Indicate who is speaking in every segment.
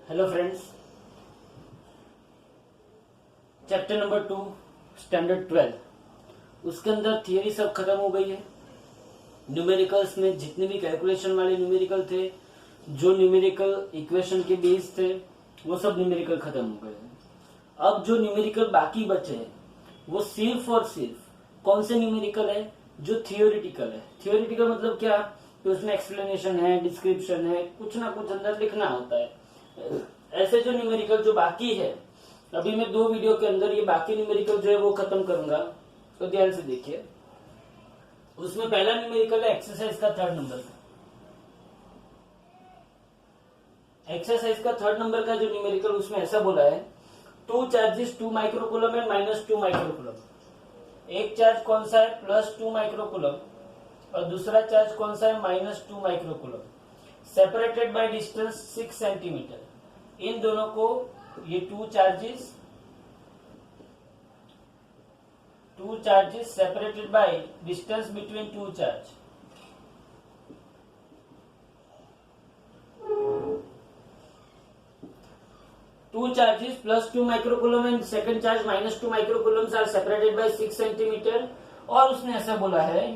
Speaker 1: Hello friends, chapter number 2 standard 12 उसके अंदर theory सब खत्म हो गई है। न्यूमेरिकल्स में जितने भी कैलकुलेशन वाले न्यूमेरिकल थे, जो न्यूमेरिकल इक्वेशन के बेस थे, वो सब न्यूमेरिकल खत्म हो गए हैं। अब जो न्यूमेरिकल बाकी बचे हैं वो सिर्फ और सिर्फ कौन से न्यूमेरिकल है? जो थियोरिटिकल है। थियोरिटिकल मतलब क्या? तो उसमें एक्सप्लेनेशन है, डिस्क्रिप्शन है, कुछ ना कुछ अंदर लिखना होता है। ऐसे जो न्यूमेरिकल जो बाकी है, अभी मैं 2 वीडियो के अंदर ये बाकी न्यूमेरिकल जो है वो खत्म करूंगा, तो ध्यान से देखिए। उसमें पहला न्यूमेरिकल है एक्सरसाइज का 3rd नंबर। एक्सरसाइज का 3rd नंबर का जो न्यूमेरिकल, उसमें ऐसा बोला है 2 चार्जेस 2 माइक्रोकूलम एंड -2 माइक्रोकूलम। एक चार्ज कौन सा है? +2 माइक्रोकूलम और दूसरा चार्ज कौन सा है? -2 microcoulomb. Separated by distance 6 centimetre. इन दोनों को ये 2 charges separated by distance between 2 charge. Two charges +2 microcoulomb and second charge -2 microcoulombs are separated by 6 centimetre. और उसने ऐसा बोला है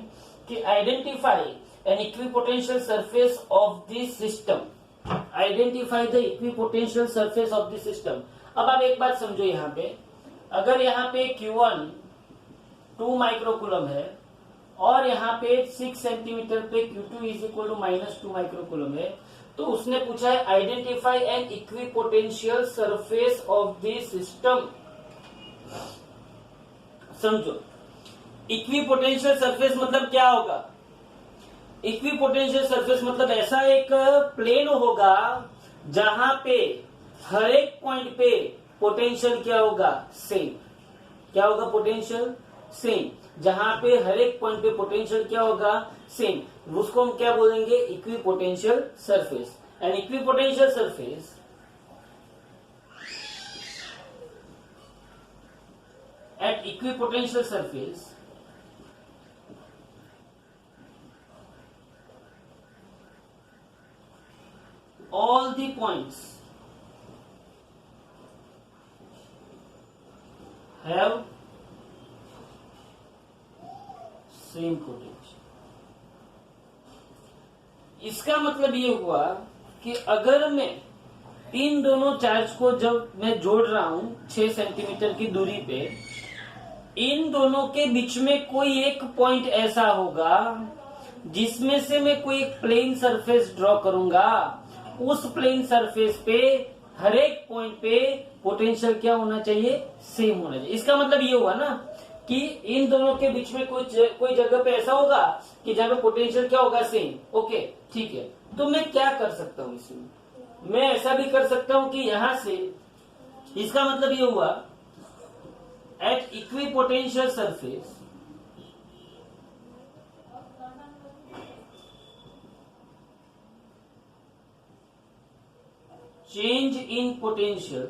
Speaker 1: कि identify an equipotential surface of this system. Identify the equipotential surface of this system. अब आप एक बात समझो, यहाँ पे अगर यहाँ पे Q1 2 माइक्रोकूलम है और यहाँ पे 6 सेंटीमीटर पे Q2 = -2 माइक्रोकूलम है, तो उसने पूछा है identify an equipotential surface of this system. समझो, इक्विपोटेंशियल सरफेस मतलब क्या होगा? इक्विपोटेंशियल सरफेस मतलब ऐसा एक प्लेन होगा जहां पे हर एक पॉइंट पे पोटेंशियल क्या होगा? सेम। क्या होगा? Potential same. जहां पे हर एक पॉइंट पे पोटेंशियल क्या होगा? सेम। उसको हम क्या बोलेंगे? Equipotential surface. And equipotential surface at equipotential surface all the points have same potential। इसका मतलब ये हुआ कि अगर मैं इन दोनों चार्ज को जब मैं जोड़ रहा हूं 6 सेंटीमीटर की दूरी पे, इन दोनों के बीच में कोई एक पॉइंट ऐसा होगा जिसमें से मैं कोई एक प्लेन सरफेस ड्रॉ करूंगा। उस प्लेन सरफेस पे हर एक पॉइंट पे पोटेंशियल क्या होना चाहिए? सेम होना चाहिए। इसका मतलब ये हुआ ना कि इन दोनों के बीच में कोई जगह पे ऐसा होगा कि जहां पे पोटेंशियल क्या होगा? सेम। ओके, ठीक है। तो मैं क्या कर सकता हूं इसमें? मैं ऐसा भी कर सकता हूं कि यहां से, इसका मतलब ये हुआ at equipotential surface change in potential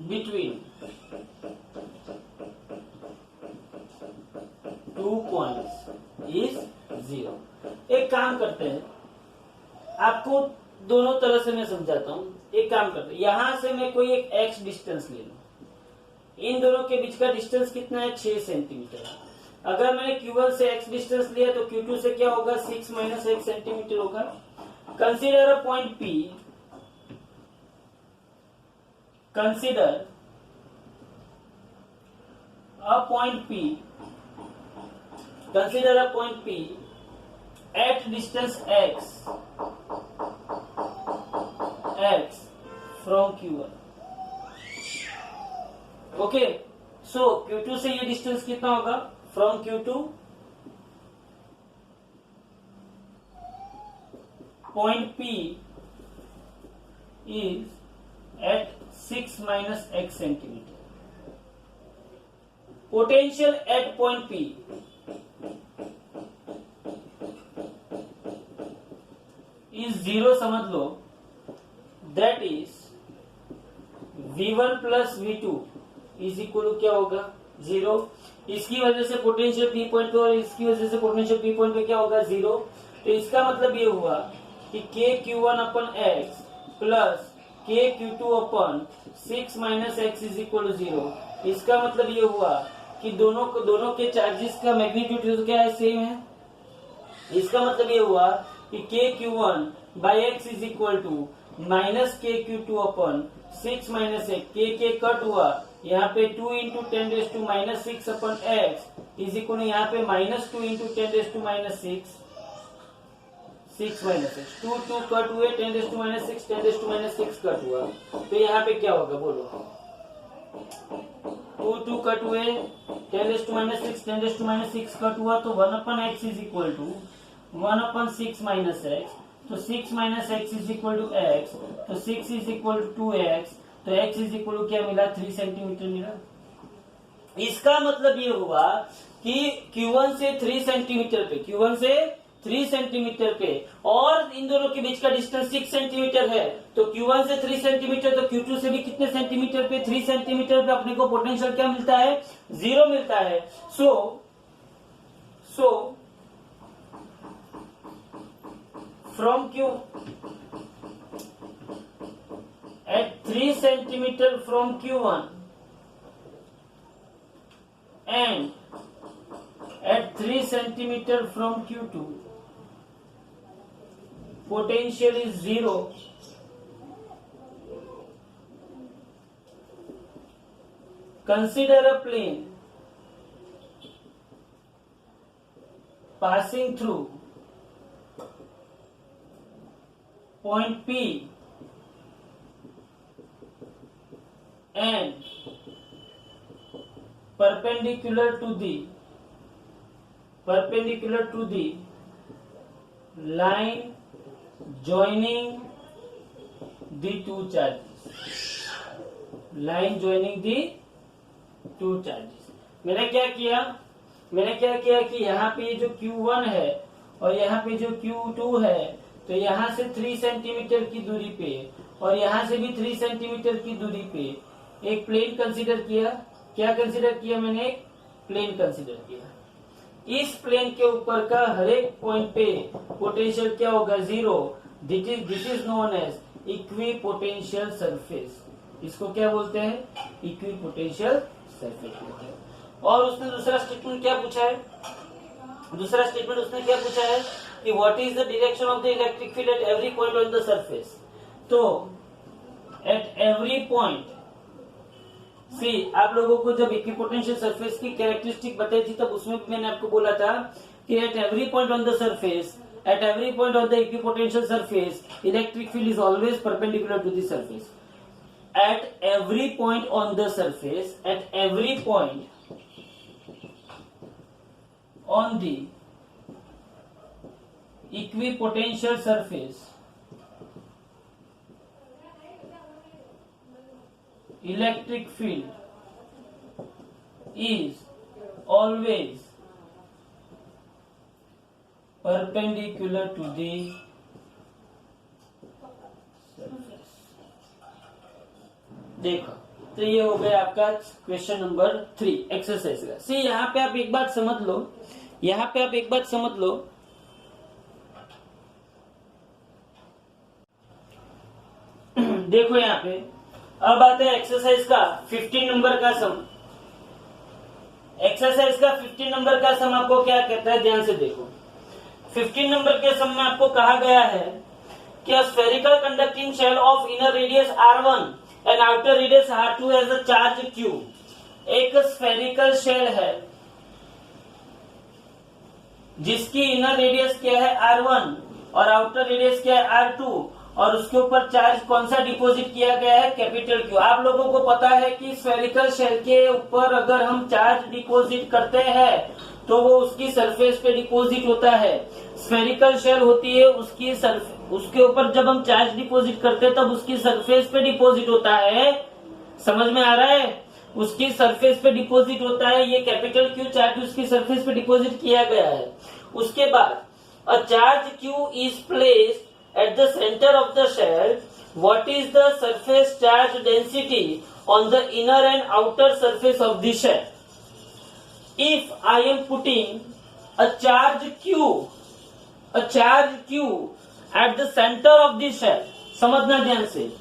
Speaker 1: between 2 points is 0। एक काम करते हैं, आपको दोनों तरह से मैं समझाता हूं। एक काम करते हैं, यहां से मैं कोई एक x डिस्टेंस ले लूं। इन दोनों के बीच का डिस्टेंस कितना है? 6 सेंटीमीटर। अगर मैंने Q1 से x डिस्टेंस लिया तो Q2 से क्या होगा? 6 - 1 सेंटीमीटर होगा। Consider a point P। Consider a point P। Consider a point P at distance x from Q1। Okay, so Q2 से ये डिस्टेंस कितना होगा? From Q2, point P is at 6 - x centimeter. Potential at point P is 0, समझ लो। That is V1 + V2 = क्या होगा? 0। इसकी वजह से पोटेंशियल P पॉइंट पे और इसकी वजह से पोटेंशियल P पॉइंट पे क्या होगा? 0। तो इसका मतलब ये हुआ कि k(q1/x) plus k(q2/6 - x) is equal to 0। इसका मतलब ये हुआ कि दोनों के चार्जेस का मैग्नीट्यूड क्या है, सेम है। इसका मतलब ये हुआ कि k(q1/x) is equal to minus k(q2/6 - x), k cut हुआ, यहाँ पे 2 into 10⁻⁻6/x is equal to यहाँ पे -2 इंटू 10⁻⁻6 6 - x, 2 कट हुए, 10⁻6 10⁻6 कट हुआ, तो यहाँ पे क्या होगा बोलो, 2 कट हुए, 10⁻6 10⁻6 कट हुआ, तो 1/x is equal to 1/6 - x, तो 6 - x is equal to x, तो 6 इज इक्वल टू 2x, तो x इज इक्वल टू क्या मिला, 3 सेंटीमीटर मिला। इसका मतलब ये हुआ कि Q1 से 3 सेंटीमीटर पे, Q1 से 3 सेंटीमीटर पे, और इन दोनों के बीच का डिस्टेंस 6 सेंटीमीटर है, तो Q1 से 3 सेंटीमीटर, तो Q2 से भी कितने सेंटीमीटर पे, 3 सेंटीमीटर पे अपने को पोटेंशियल क्या मिलता है, 0 मिलता है। So from Q at 3 centimeter from Q1 and at 3 centimeter from Q2, potential is 0. Consider a plane passing through point P and perpendicular to the line joining the two charges, मैंने क्या किया कि यहाँ पे जो Q1 है और यहाँ पे जो Q2 है, तो यहाँ से 3 सेंटीमीटर की दूरी पे और यहाँ से भी 3 सेंटीमीटर की दूरी पे एक प्लेन कंसीडर किया। क्या कंसीडर किया मैंने, एक प्लेन कंसीडर किया। इस प्लेन के ऊपर का हर एक पॉइंट पे पोटेंशियल क्या होगा, 0। This is known as equipotential surface. इसको क्या बोलते हैं, इक्विपोटेंशियल सरफेस बोलते हैं। और उसने दूसरा स्टेटमेंट क्या पूछा है, कि what is the direction of the electric field at every point on the surface. तो एट एवरी पॉइंट, सी आप लोगों को जब इक्विपोटेंशियल सरफेस की कैरेक्टरिस्टिक बताई थी, तब उसमें भी मैंने आपको बोला था कि at every point on the surface, at every point of the equipotential surface, electric field is always perpendicular to the surface. At every point on the surface, at every point on the equipotential surface, electric field is always perpendicular to the surface। देखो, तो ये हो गया आपका question number 3 exercise का। सी यहाँ पे आप एक बात समझ लो, देखो यहाँ पे अब आते हैं एक्सरसाइज का 15 नंबर का सम। एक्सरसाइज का 15 नंबर का सम आपको क्या कहता है, ध्यान से देखो। 15 नंबर के सम में आपको कहा गया है कि spherical conducting shell of inner radius R1 and outer radius R2 has a charge Q। एक स्फेरिकल शेल है जिसकी इनर रेडियस क्या है R1 और आउटर रेडियस क्या है R2, और उसके ऊपर चार्ज कौन सा डिपॉजिट किया गया है, कैपिटल Q। आप लोगों को पता है कि स्फेरिकल शेल के ऊपर अगर हम चार्ज डिपॉजिट करते हैं तो वो उसकी सरफेस पे डिपॉजिट होता है। स्फेरिकल शेल होती है, उसके ऊपर जब हम चार्ज डिपॉजिट करते हैं तब उसकी सरफेस पे डिपॉजिट होता है। समझ में आ रहा है, उसकी सरफेस पे डिपॉजिट होता है। ये कैपिटल Q चार्ज उसकी सरफेस पे डिपॉजिट किया गया है। उसके बाद a charge Q is placed at the centre of the shell. What is the surface charge density on the inner and outer surface of the shell. If I am putting a charge Q at the centre of the shell, समझना ध्यान से,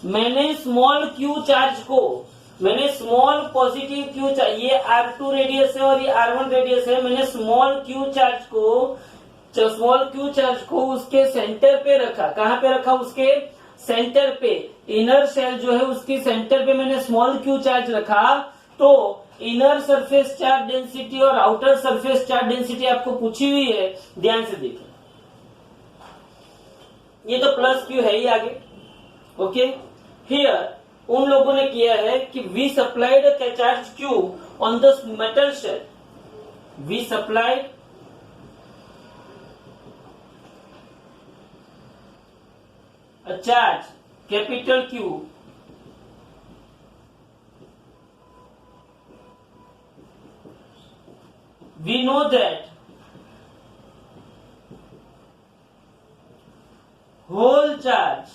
Speaker 1: मैंने small Q charge को, मैंने small positive Q charge, ये R2 radius है और ये R1 रेडियस है, मैंने स्मॉल क्यू चार्ज को उसके सेंटर पे रखा। कहां पे रखा? उसके सेंटर पे। इनर शेल जो है उसकी सेंटर पे मैंने स्मॉल क्यू चार्ज रखा, तो इनर सरफेस चार्ज डेंसिटी और आउटर सरफेस चार्ज डेंसिटी आपको पूछी हुई है, ध्यान से देखिए। ये तो प्लस क्यू है ही आगे, ओके। हियर उन लोगों ने किया है कि we supplied a charge q on the metal shell, we supplied a charge capital Q we know that whole charge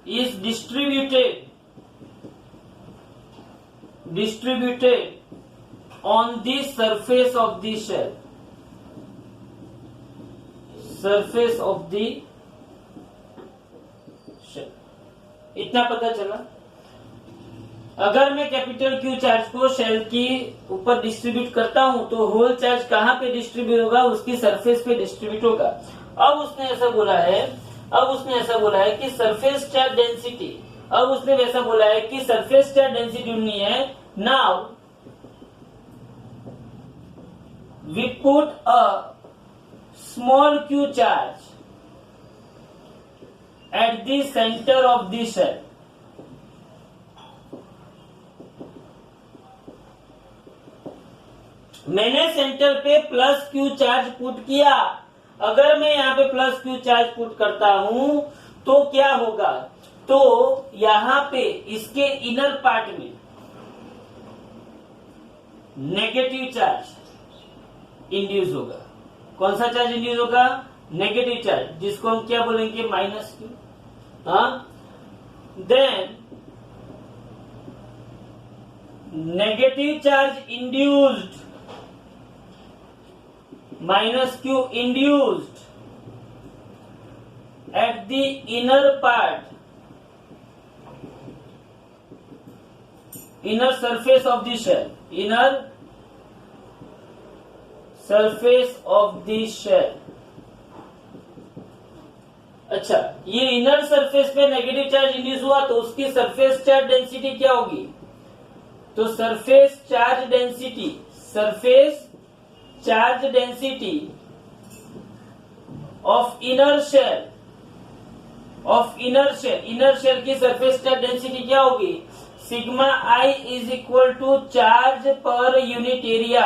Speaker 1: is distributed on the surface of the shell, surface of the shell. इतना पता चला। अगर मैं capital q charge को shell की ऊपर distribute करता हूं तो होल चार्ज कहां पे डिस्ट्रीब्यूट होगा? उसकी सरफेस पे डिस्ट्रीब्यूट होगा। अब उसने ऐसा बोला है कि सरफेस चार्ज डेंसिटी, अब उसने वैसा बोला है कि सरफेस चार्ज डेंसिटी ढूंढनी है। Now we put a small q charge at the center of the shell, मैंने सेंटर पे प्लस क्यू चार्ज पुट किया। अगर मैं यहाँ पे प्लस क्यू चार्ज पुट करता हूं तो क्या होगा? तो यहां पे इसके इनर पार्ट में नेगेटिव चार्ज इंड्यूस होगा। कौन सा चार्ज इंड्यूस होगा? नेगेटिव चार्ज, जिसको हम क्या बोलेंगे? Minus q. Then negative charge induced, minus q induced at the inner part, inner surface of the shell, inner surface of the shell. अच्छा, ये इनर सरफेस पे नेगेटिव चार्ज इंड्यूस हुआ तो उसकी सरफेस चार्ज डेंसिटी क्या होगी? तो surface charge density of inner shell, inner shell की सरफेस चार्ज डेंसिटी क्या होगी? Sigma i is equal to charge per unit area.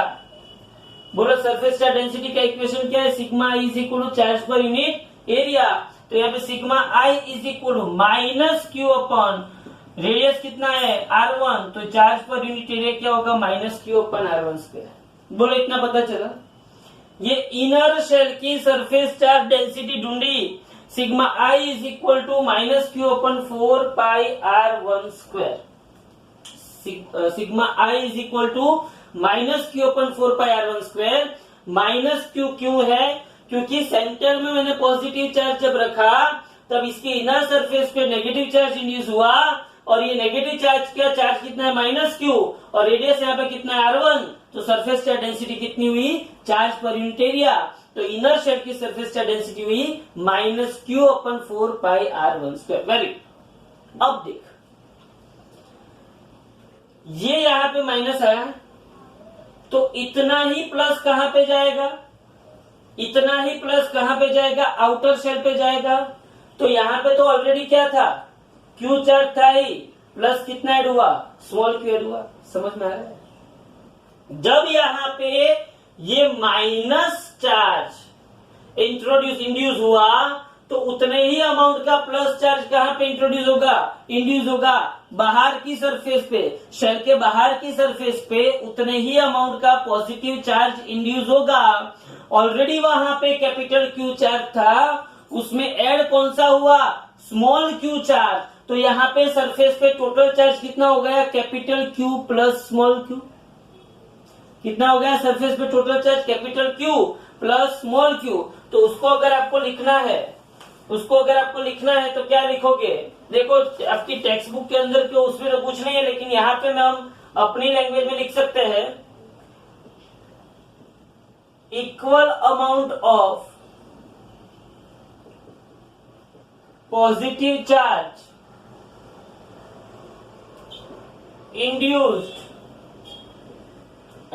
Speaker 1: बोलो सरफेस चार्ज डेंसिटी का इक्वेशन क्या है? Sigma i is equal to charge per unit area. तो यहाँ पे sigma i is equal to minus q upon radius कितना है? R1, तो चार्ज पर यूनिट एरिया क्या होगा? Minus q upon R1 square. बोलो इतना पता चला। ये इनर शेल की सरफेस चार्ज डेंसिटी ढूंढी, sigma i is equal to minus q upon 4 pi R1 square. Sigma i is equal to minus q upon 4 pi R1 square. Minus q क्यों है? क्योंकि सेंटर में मैंने पॉजिटिव चार्ज जब रखा तब इसके इनर सरफेस पे नेगेटिव चार्ज इंड्यूस हुआ, और ये नेगेटिव चार्ज का चार्ज कितना है? माइनस क्यू, और रेडियस यहाँ पे कितना है? R1, तो सरफेस चार्ज डेंसिटी कितनी हुई? Charge per unit area. तो इनर शेल की सरफेस चार्ज डेंसिटी हुई minus q upon 4 pi R1 square. Very good. अब देख, ये यहाँ पे माइनस आया तो इतना ही प्लस कहां पे जाएगा? इतना ही प्लस कहां पे जाएगा? आउटर शेल पे जाएगा। तो यहां पे तो ऑलरेडी क्या था? क्यू चार्ज था ही, प्लस कितना ऐड हुआ? स्मॉल क्यू ऐड हुआ। समझ में आ रहा है? जब यहां पे ये माइनस चार्ज इंड्यूस हुआ तो उतने ही अमाउंट का प्लस चार्ज कहां पे इंट्रोड्यूस होगा? बाहर की सरफेस पे, शेल के बाहर की सरफेस पे उतने ही अमाउंट का पॉजिटिव चार्ज इंड्यूस होगा। ऑलरेडी वहां पे कैपिटल क्यू चार्ज था, उसमें ऐड कौन सा हुआ? Small Q charge. तो यहाँ पे सरफेस पे टोटल चार्ज कितना हो गया? Capital Q plus small Q. कितना हो गया सरफेस पे total charge capital Q plus small Q. तो उसको अगर आपको लिखना है तो क्या लिखोगे, देखो आपकी टेक्स्ट बुक के अंदर क्यों उसमें तो कुछ नहीं है, लेकिन यहाँ पे हम अपनी लैंग्वेज में लिख सकते हैं equal amount of positive charge induced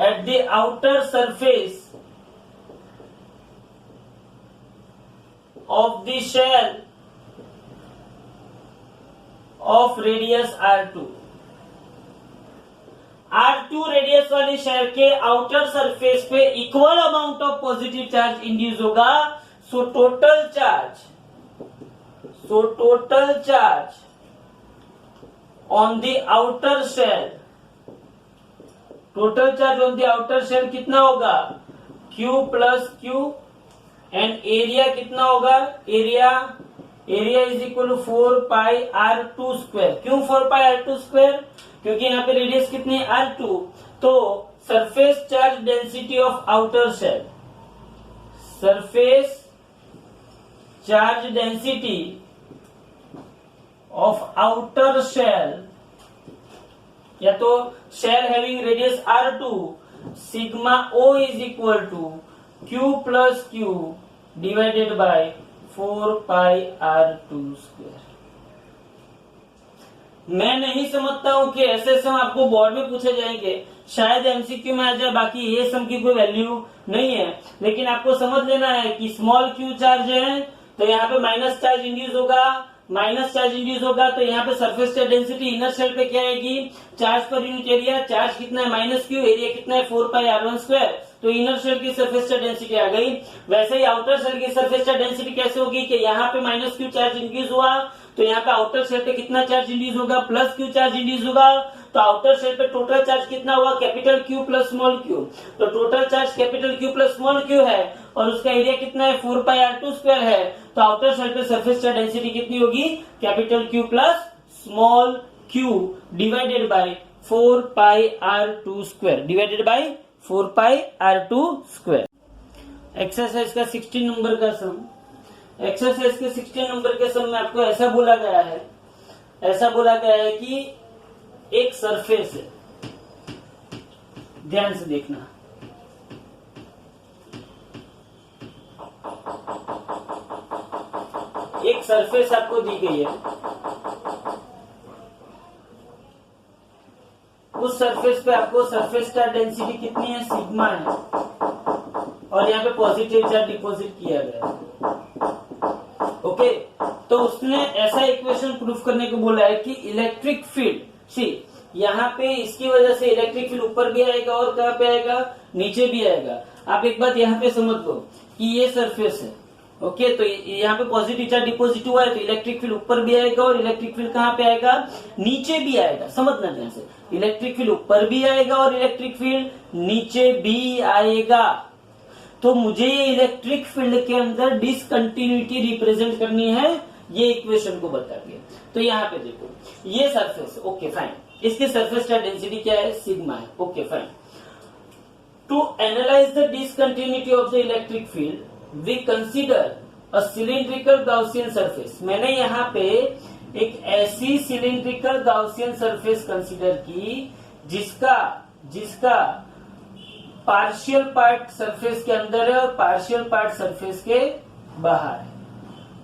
Speaker 1: at the outer surface of the shell of radius R2। R2 radius वाली शेल के आउटर सरफेस पे equal amount of positive charge induce होगा। So total charge on the outer shell, total charge on the outer shell कितना होगा Q plus Q and area कितना होगा, area is equal to 4 pi R2 square. क्यों 4 pi R2 square, क्योंकि यहाँ पे radius कितनी है R2। तो surface charge density of outer shell, surface charge density of outer shell या तो shell having radius R2 sigma O is equal to Q plus Q divided by 4 pi R2 square. मैं नहीं समझता हूं कि ऐसे सम आपको बोर्ड में पूछे जाएंगे, शायद एमसीक्यू में आ जाए, बाकी ये सम की कोई वैल्यू नहीं है। लेकिन आपको समझ लेना है कि स्मॉल क्यू चार्ज है तो यहाँ पे माइनस चार्ज इंड्यूस होगा, तो यहाँ पे surface charge density inner shell पे क्या आएगी, charge per unit area, charge कितना है माइनस क्यू, एरिया कितना है 4 पाई R1 स्क्वायर। तो इनर शेल की सरफेस चार्ज डेंसिटी आ गई। वैसे ही आउटर शेल की सरफेस चार्ज डेंसिटी कैसे होगी कि यहाँ पे माइनस क्यू चार्ज इंड्यूस हुआ तो यहाँ पे आउटर शेल पे कितना चार्ज इंड्यूस होगा, प्लस क्यू चार्ज इंड्यूस होगा। तो आउटर शेल पे टोटल चार्ज कितना हुआ, capital Q plus small Q. तो total charge capital Q plus small Q है और उसका एरिया कितना है 4 पाई R2 स्क्वायर है। तो आउटर शेल पे सरफेस चार्ज डेंसिटी कितनी होगी, capital Q plus small Q divided by 4 pi R2 square, divided by 4 pi R2 square. Exercise का 16 नंबर का सम, एक्सरसाइज के 16 नंबर के सम में आपको ऐसा बोला गया है कि एक सरफेस है, ध्यान से देखना, एक सरफेस आपको दी गई है, उस सरफेस पे आपको सरफेस चार्ज डेंसिटी कितनी है, सिग्मा है, और यहाँ पे पॉजिटिव चार्ज डिपॉजिट किया गया है। ओके, तो उसने ऐसा इक्वेशन प्रूफ करने को बोला है कि इलेक्ट्रिक फील्ड, सी यहाँ पे इसकी वजह से इलेक्ट्रिक फील्ड ऊपर भी आएगा और कहाँ पे आएगा, नीचे भी आएगा। आप एक बात यहाँ पे समझ लो कि ये सरफेस है, ओके, तो यहाँ पे पॉजिटिव चार्ज डिपॉजिट हुआ है तो इलेक्ट्रिक फील्ड ऊपर भी आएगा और इलेक्ट्रिक फील्ड कहाँ पे आएगा, नीचे भी आएगा। समझना ध्यान से, इलेक्ट्रिक फील्ड ऊपर भी आएगा और इलेक्ट्रिक फील्ड नीचे भी आएगा। तो मुझे ये इलेक्ट्रिक फील्ड के अंदर डिसकंटिन्यूटी रिप्रेजेंट करनी है, ये इक्वेशन को बता के। तो यहाँ पे देखो ये सरफेस, ओके फाइन, इसकी सरफेस चार्ज डेंसिटी क्या है, सिग्मा है, okay fine. To analyse the discontinuity of the electric field we consider a cylindrical Gaussian surface. मैंने यहाँ पे एक ऐसी सिलिंड्रिकल गाउसियन सरफेस कंसीडर की जिसका पार्शियल पार्ट सरफेस के अंदर है और पार्शियल पार्ट सरफेस के बाहर है।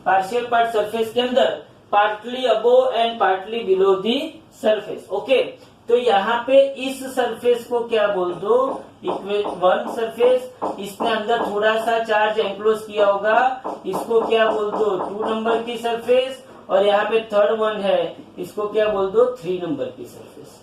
Speaker 1: पार्शियल पार्ट सरफेस के अंदर, partly above and partly below the surface. Okay, तो यहाँ पे इस सरफेस को क्या बोल दो, वन सरफेस, इसने अंदर थोड़ा सा चार्ज एंक्लोज किया होगा, इसको क्या बोल दो 2 नंबर की सरफेस, और यहाँ पे थर्ड वन है, इसको क्या बोल दो 3 नंबर की सरफेस।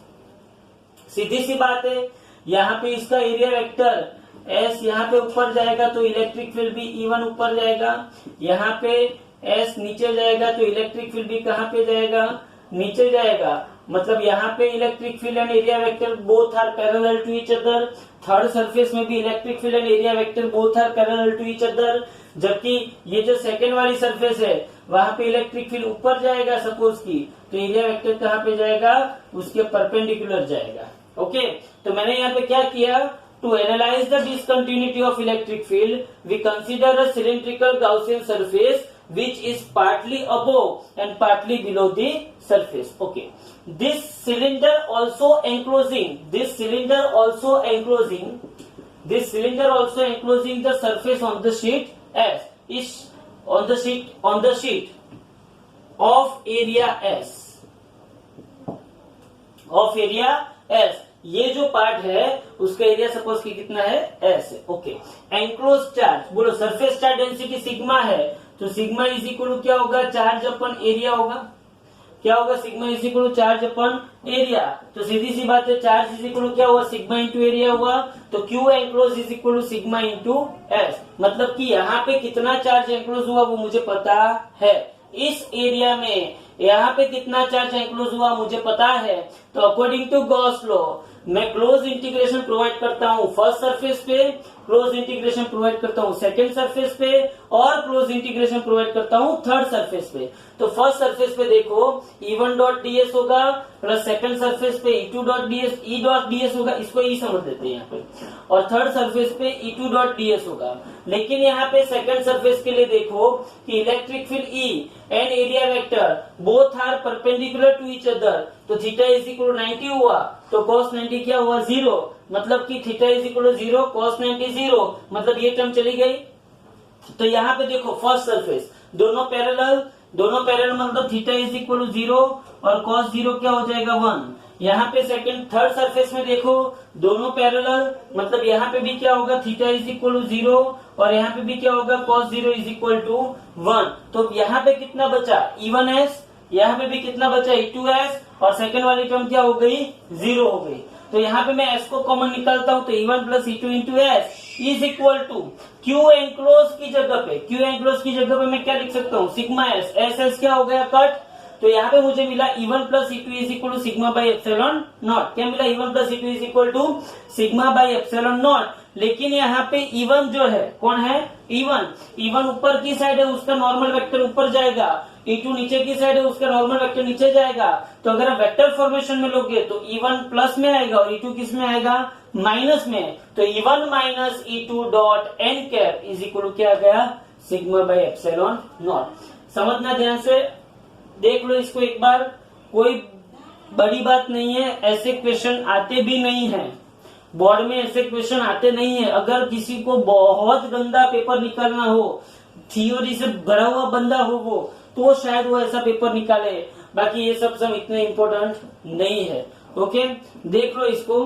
Speaker 1: सीधी सी बात है, यहाँ पे इसका एरिया वेक्टर S यहाँ पे ऊपर जाएगा तो इलेक्ट्रिक फील्ड भी E1 ऊपर जाएगा, यहाँ पे S नीचे जाएगा तो इलेक्ट्रिक फील्ड भी कहाँ पे जाएगा, नीचे जाएगा। मतलब यहाँ पे electric field and area vector both are parallel to each other. Third surface में भी electric field and area vector both are parallel to each other. जबकि ये जो सेकेंड वाली सरफेस है वहां पे इलेक्ट्रिक फील्ड ऊपर जाएगा सपोज की, तो एरिया वेक्टर कहाँ पे जाएगा, उसके परपेंडिकुलर जाएगा। ओके, तो मैंने यहाँ पे क्या किया, to analyze the discontinuity of electric field, we consider a cylindrical Gaussian surface which is partly above and partly below the surface. Okay. This cylinder also enclosing the surface on the sheet S is on the sheet of area S. ये जो part है उसका area suppose कि कितना है S है. Okay. Enclose charge, बोलो surface charge density sigma है, तो सिग्मा इज इक्वल क्या होगा, चार्ज अपन एरिया होगा. क्या होगा, sigma is equal charge upon area. तो सीधी सी बात है, चार्ज इज इक्वल क्या हुआ, सिग्मा इंटू एरिया हुआ. तो Q enclose is equal sigma into S. मतलब कि यहाँ पे कितना चार्ज एंक्लोज हुआ वो मुझे पता है. इस एरिया में यहाँ पे कितना चार्ज एंक्लोज हुआ मुझे पता है. तो अकॉर्डिंग टू गॉस लॉ मैं क्लोज इंटीग्रेशन प्रोवाइड करता हूँ फर्स्ट सरफेस पे, क्लोज इंटीग्रेशन प्रोवाइड करता हूँ सेकंड सरफेस पे, और क्लोज इंटीग्रेशन प्रोवाइड करता हूँ थर्ड सरफेस पे. तो फर्स्ट सरफेस पे देखो E1 डॉट ds होगा प्लस सेकंड सरफेस पे E2 डॉट ds होगा. इसको ई समझ लेते हैं यहाँ पे. और थर्ड सरफेस पे E2 डॉट ds होगा. लेकिन यहाँ पे सेकंड सरफेस के लिए देखो कि electric field E and area vector both are perpendicular to each other. तो थीटा इज इक्वल 90 हुआ, तो cos 90 क्या हुआ 0. मतलब कि थीटा इज इक्वल 0, cos 90 0. मतलब ये टर्म चली गई. तो यहाँ पे देखो फर्स्ट सरफेस दोनों पैरेलल मतलब थीटा इज इक्वल 0 और cos 0 क्या हो जाएगा 1. यहाँ पे सेकंड थर्ड सरफेस में देखो दोनों पैरेलल मतलब यहाँ पे भी क्या होगा, थीटा इज इक्वल 0 और यहाँ पे भी क्या होगा, cos 0 इज इक्वल टू 1. तो यहाँ पे कितना बचा E1s, यहाँ पे भी कितना बचा E2s, और सेकंड वाली टर्म क्या हो गई 0 हो गई. तो यहाँ पे मैं s को कॉमन निकालता हूँ, तो E1 plus E2 into s is equal to q enclose की जगह पे मैं क्या लिख सकता हूँ, सिग्मा एस क्या हो गया कट. तो यहाँ पे मुझे मिला E1 plus E2 is equal to sigma by epsilon naught. क्या मिला, E1 plus E2 is equal to sigma by epsilon naught. लेकिन यहाँ पे E1 जो है कौन है, E1 ऊपर की साइड है, उसका नॉर्मल वेक्टर ऊपर जाएगा. E2 नीचे की साइड है, उसका नॉर्मल वेक्टर नीचे जाएगा. तो अगर आप वेक्टर फॉर्मेशन में लोगे तो E1 प्लस में आएगा और E2 किस में आएगा, माइनस में. तो E1 minus E2 dot n cap is equal क्या आ गया, सिग्मा बाई एप्सिलॉन नॉट. समझना ध्यान से, देख लो इसको एक बार. कोई बड़ी बात नहीं है, ऐसे क्वेश्चन आते भी नहीं है बोर्ड में, ऐसे क्वेश्चन आते नहीं है. अगर किसी को बहुत गंदा पेपर निकालना हो, थियोरी से भरा हुआ बंदा हो वो, तो शायद वो ऐसा पेपर निकाले. बाकी ये सब इतने इम्पोर्टेंट नहीं है. ओके, देख लो इसको.